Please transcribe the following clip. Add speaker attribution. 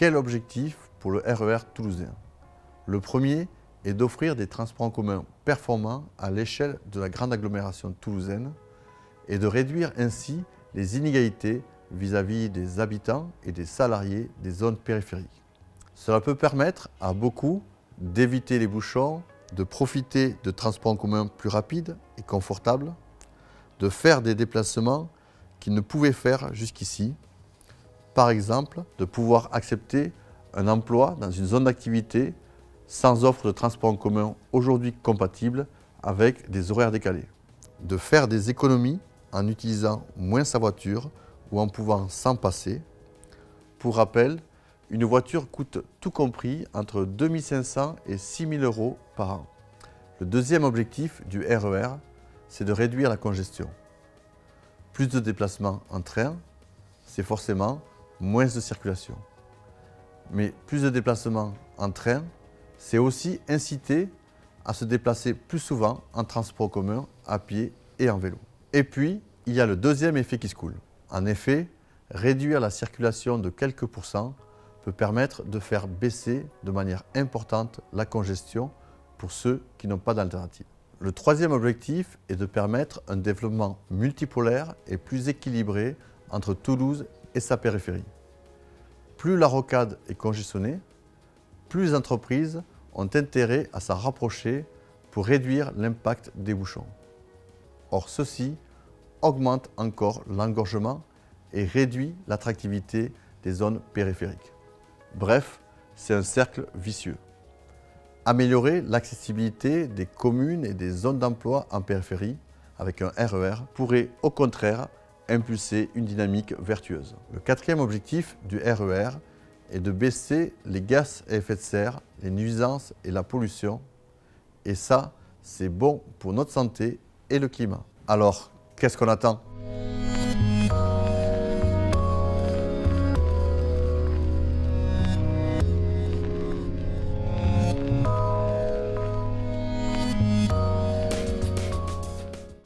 Speaker 1: quel objectif pour le RER toulousain? Le premier est d'offrir des transports en commun performants à l'échelle de la grande agglomération toulousaine et de réduire ainsi les inégalités vis-à-vis des habitants et des salariés des zones périphériques. Cela peut permettre à beaucoup d'éviter les bouchons, de profiter de transports en commun plus rapides et confortables, de faire des déplacements qu'ils ne pouvaient faire jusqu'ici. Par exemple, de pouvoir accepter un emploi dans une zone d'activité sans offre de transport en commun aujourd'hui compatible avec des horaires décalés. De faire des économies en utilisant moins sa voiture ou en pouvant s'en passer. Pour rappel, une voiture coûte tout compris entre 2 500 et 6 000 € par an. Le deuxième objectif du RER, c'est de réduire la congestion. Plus de déplacements en train, c'est forcément moins de circulation. Mais plus de déplacements en train, c'est aussi inciter à se déplacer plus souvent en transport commun, à pied et en vélo. Et puis, il y a le deuxième effet qui se coule. En effet, réduire la circulation de quelques pourcents peut permettre de faire baisser de manière importante la congestion pour ceux qui n'ont pas d'alternative. Le troisième objectif est de permettre un développement multipolaire et plus équilibré entre Toulouse et sa périphérie. Plus la rocade est congestionnée, plus les entreprises ont intérêt à s'en rapprocher pour réduire l'impact des bouchons. Or, ceci augmente encore l'engorgement et réduit l'attractivité des zones périphériques. Bref, c'est un cercle vicieux. Améliorer l'accessibilité des communes et des zones d'emploi en périphérie avec un RER pourrait au contraire impulser une dynamique vertueuse. Le quatrième objectif du RER est de baisser les gaz à effet de serre, les nuisances et la pollution. Et ça, c'est bon pour notre santé et le climat. Alors, qu'est-ce qu'on attend ?